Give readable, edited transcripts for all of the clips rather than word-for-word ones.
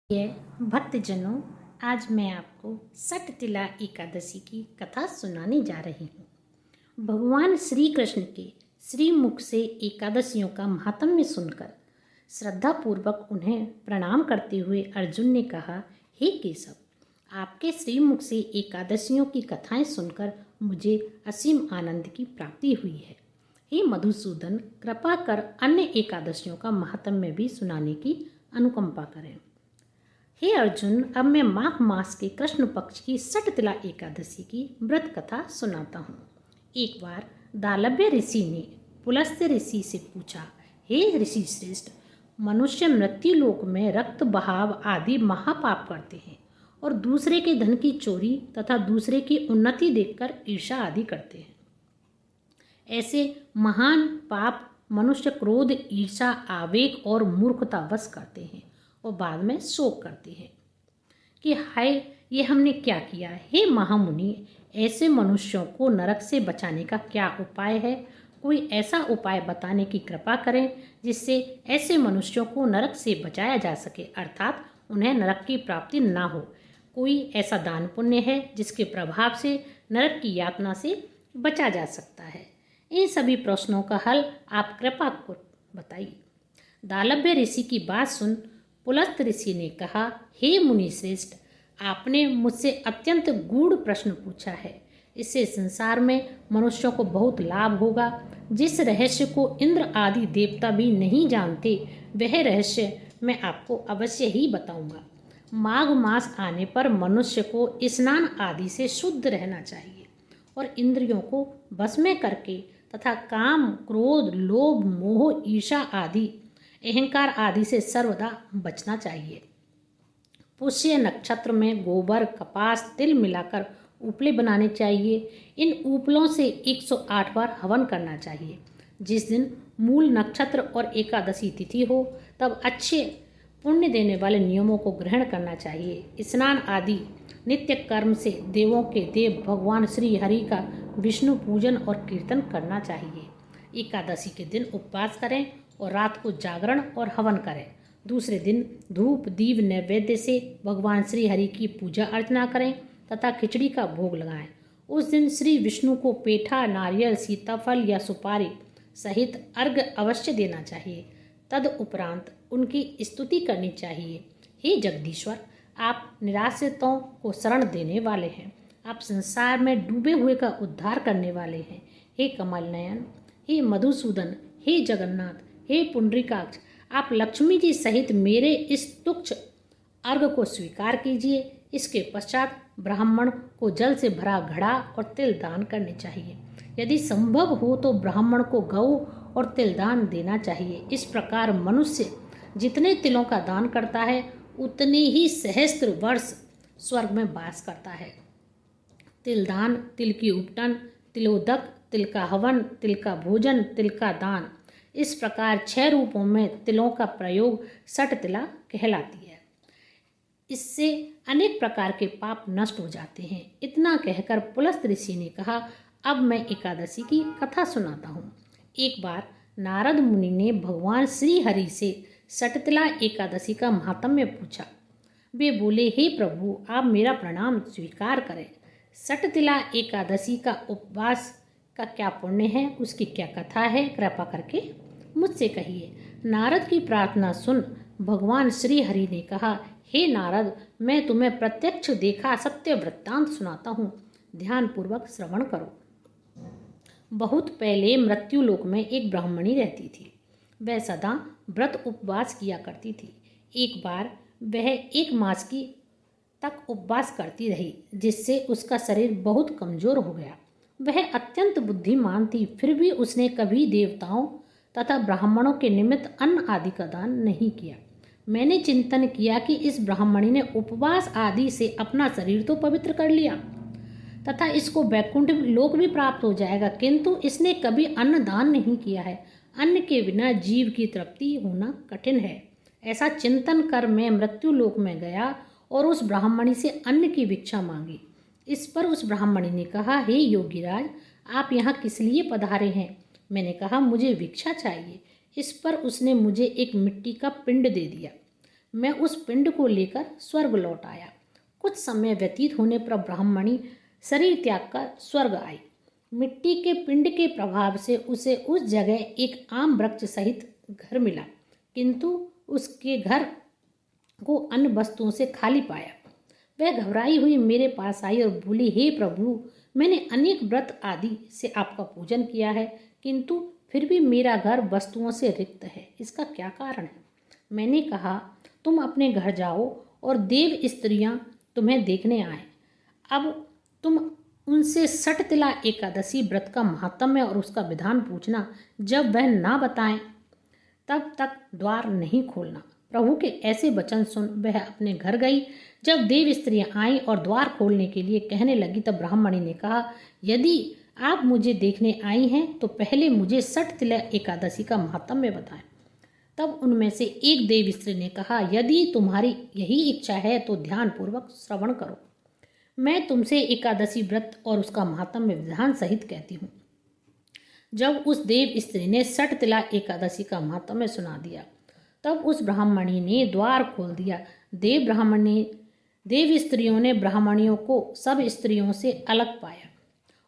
ये भक्तजनों, आज मैं आपको सटतिला एकादशी की कथा सुनाने जा रही हूँ। भगवान श्री कृष्ण के श्रीमुख से एकादशियों का महात्म्य सुनकर श्रद्धापूर्वक उन्हें प्रणाम करते हुए अर्जुन ने कहा, हे केशव, आपके श्रीमुख से एकादशियों की कथाएं सुनकर मुझे असीम आनंद की प्राप्ति हुई है। हे मधुसूदन, कृपा कर अन्य एकादशियों का महात्म्य भी सुनाने की अनुकंपा करें। हे अर्जुन, अब मैं माघ मास के कृष्ण पक्ष की सटतिला एकादशी की व्रत कथा सुनाता हूँ। एक बार दालभ्य ऋषि ने पुलस्त्य ऋषि से पूछा, हे ऋषि श्रेष्ठ, मनुष्य मृत्युलोक में रक्त बहाव आदि महापाप करते हैं और दूसरे के धन की चोरी तथा दूसरे की उन्नति देखकर ईर्ष्या आदि करते हैं। ऐसे महान पाप मनुष्य क्रोध, ईर्ष्या, आवेग और मूर्खतावश करते हैं और बाद में शोक करते हैं कि हाय, ये हमने क्या किया। हे महामुनि, ऐसे मनुष्यों को नरक से बचाने का क्या उपाय है? कोई ऐसा उपाय बताने की कृपा करें जिससे ऐसे मनुष्यों को नरक से बचाया जा सके, अर्थात उन्हें नरक की प्राप्ति ना हो। कोई ऐसा दान पुण्य है जिसके प्रभाव से नरक की यातना से बचा जा सकता है? इन सभी प्रश्नों का हल आप कृपा को बताइए। दालभ्य ऋषि की बात सुन पुलस्त्य ऋषि ने कहा, हे मुनि श्रेष्ठ, आपने मुझसे अत्यंत गूढ़ प्रश्न पूछा है। इससे संसार में मनुष्यों को बहुत लाभ होगा। जिस रहस्य को इंद्र आदि देवता भी नहीं जानते, वह रहस्य मैं आपको अवश्य ही बताऊंगा। माघ मास आने पर मनुष्य को स्नान आदि से शुद्ध रहना चाहिए और इंद्रियों को वश में करके तथा काम, क्रोध, लोभ, मोह, ईर्ष्या आदि, अहंकार आदि से सर्वदा बचना चाहिए। पुष्य नक्षत्र में गोबर, कपास, तिल मिलाकर उपले बनाने चाहिए। इन उपलों से 108 बार हवन करना चाहिए। जिस दिन मूल नक्षत्र और एकादशी तिथि हो, तब अच्छे पुण्य देने वाले नियमों को ग्रहण करना चाहिए। स्नान आदि नित्य कर्म से देवों के देव भगवान श्री हरि का विष्णु पूजन और कीर्तन करना चाहिए। एकादशी के दिन उपवास करें और रात को जागरण और हवन करें। दूसरे दिन धूप, दीप, नैवेद्य से भगवान श्री हरि की पूजा अर्चना करें तथा खिचड़ी का भोग लगाएं। उस दिन श्री विष्णु को पेठा, नारियल, सीताफल या सुपारी सहित अर्घ्य अवश्य देना चाहिए। तद उपरांत उनकी स्तुति करनी चाहिए। हे जगदीश्वर, आप निराश्रितों को शरण देने वाले हैं। आप संसार में डूबे हुए का उद्धार करने वाले हैं। हे कमल नयन, हे मधुसूदन, हे जगन्नाथ, हे पुंडरीकाक्ष, आप लक्ष्मी जी सहित मेरे इस तुच्छ अर्घ्य को स्वीकार कीजिए। इसके पश्चात ब्राह्मण को जल से भरा घड़ा और तिल दान करने चाहिए। यदि संभव हो तो ब्राह्मण को गौ और तिल दान देना चाहिए। इस प्रकार मनुष्य जितने तिलों का दान करता है, उतने ही सहस्त्र वर्ष स्वर्ग में वास करता है। तिल दान, तिल की उपटन, तिलोदक, तिल का हवन, तिल का भोजन, तिल का दान, इस प्रकार 6 रूपों में तिलों का प्रयोग सटतिला कहलाती है। इससे अनेक प्रकार के पाप नष्ट हो जाते हैं। इतना कहकर पुलस्त्य ऋषि ने कहा, अब मैं एकादशी की कथा सुनाता हूँ। एक बार नारद मुनि ने भगवान श्री हरि से सटतिला एकादशी का महात्म्य पूछा। वे बोले, हे प्रभु, आप मेरा प्रणाम स्वीकार करें। सटतिला एकादशी का उपवास का क्या पुण्य है, उसकी क्या कथा है, कृपा करके मुझसे कहिए। नारद की प्रार्थना सुन भगवान श्री हरि ने कहा, हे नारद, मैं तुम्हें प्रत्यक्ष देखा सत्य वृत्तांत सुनाता हूँ, ध्यान पूर्वक श्रवण करो। बहुत पहले मृत्युलोक में एक ब्राह्मणी रहती थी। वह सदा व्रत उपवास किया करती थी। एक बार वह 1 मास की तक उपवास करती रही, जिससे उसका शरीर बहुत कमजोर हो गया। वह अत्यंत बुद्धिमान थी, फिर भी उसने कभी देवताओं तथा ब्राह्मणों के निमित्त अन्न आदि का दान नहीं किया। मैंने चिंतन किया कि इस ब्राह्मणी ने उपवास आदि से अपना शरीर तो पवित्र कर लिया तथा इसको वैकुंठ लोक भी प्राप्त हो जाएगा, किंतु इसने कभी अन्न दान नहीं किया है। अन्न के बिना जीव की तृप्ति होना कठिन है। ऐसा चिंतन कर मैं मृत्यु लोक में गया और उस ब्राह्मणी से अन्न की भिक्षा मांगी। इस पर उस ब्राह्मणी ने कहा, हे योगीराज, आप यहाँ किस लिए पधारे हैं? मैंने कहा, मुझे भिक्षा चाहिए। इस पर उसने मुझे एक मिट्टी का पिंड दे दिया। मैं उस पिंड को लेकर स्वर्ग लौट आया। कुछ समय व्यतीत होने पर ब्राह्मणी शरीर त्याग कर स्वर्ग आई। मिट्टी के पिंड के प्रभाव से उसे उस जगह एक आम वृक्ष सहित घर मिला, किंतु उसके घर को अन्य वस्तुओं से खाली पाया। वह घबराई हुई मेरे पास आई और बोली, हे प्रभु, मैंने अनेक व्रत आदि से आपका पूजन किया है, किंतु फिर भी मेरा घर वस्तुओं से रिक्त है। इसका क्या कारण है? मैंने कहा, तुम अपने घर जाओ और देव स्त्रियां तुम्हें देखने आए। अब तुम उनसे सटतिला एकादशी व्रत का महात्म्य और उसका विधान पूछना। जब वह ना बताएं तब तक द्वार नहीं खोलना। प्रभु के ऐसे वचन सुन वह अपने घर गई। जब देव स्त्रियां आईं और द्वार खोलने के लिए कहने लगी तब ब्राह्मणी ने कहा, यदि आप मुझे देखने आई हैं तो पहले मुझे सटतिला एकादशी का महात्म्य बताएं। तब उनमें से एक देव स्त्री ने कहा, यदि तुम्हारी यही इच्छा है तो ध्यानपूर्वक श्रवण करो। मैं तुमसे एकादशी व्रत और उसका महात्म्य विधान सहित कहती हूँ। जब उस देव स्त्री ने सटतिला एकादशी का महात्म्य सुना दिया तब उस ब्राह्मणी ने द्वार खोल दिया। देव स्त्रियों ने ब्राह्मणियों को सब स्त्रियों से अलग पाया।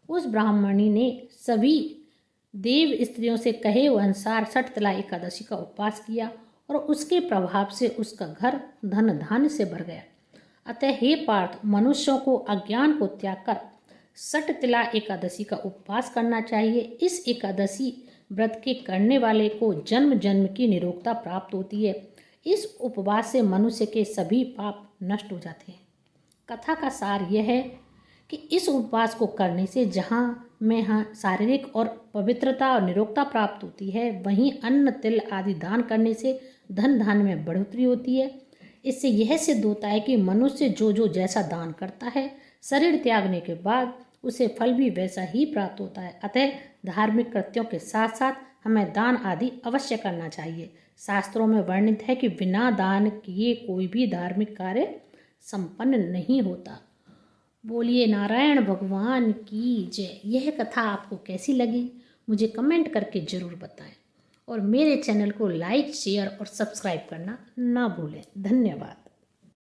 उस ब्राह्मणी ने सभी देव स्त्रियों से कहे अनुसार सटतिला एकादशी का उपवास किया और उसके प्रभाव से उसका घर धन धान्य से भर गया। अतः हे पार्थ, मनुष्यों को अज्ञान को त्याग कर सटतिला एकादशी का उपवास करना चाहिए। इस एकादशी व्रत के करने वाले को जन्म जन्म की निरोगता प्राप्त होती है। इस उपवास से मनुष्य के सभी पाप नष्ट हो जाते हैं। कथा का सार यह है कि इस उपवास को करने से जहाँ में शारीरिक और पवित्रता और निरोगता प्राप्त होती है, वहीं अन्न तिल आदि दान करने से धन धान्य में बढ़ोतरी होती है। इससे यह सिद्ध होता है कि मनुष्य जो जैसा दान करता है, शरीर त्यागने के बाद उसे फल भी वैसा ही प्राप्त होता है। अतः धार्मिक कृत्यों के साथ साथ हमें दान आदि अवश्य करना चाहिए। शास्त्रों में वर्णित है कि बिना दान किए कोई भी धार्मिक कार्य संपन्न नहीं होता। बोलिए नारायण भगवान की जय। यह कथा आपको कैसी लगी मुझे कमेंट करके ज़रूर बताएं और मेरे चैनल को लाइक, शेयर और सब्सक्राइब करना ना भूलें। धन्यवाद।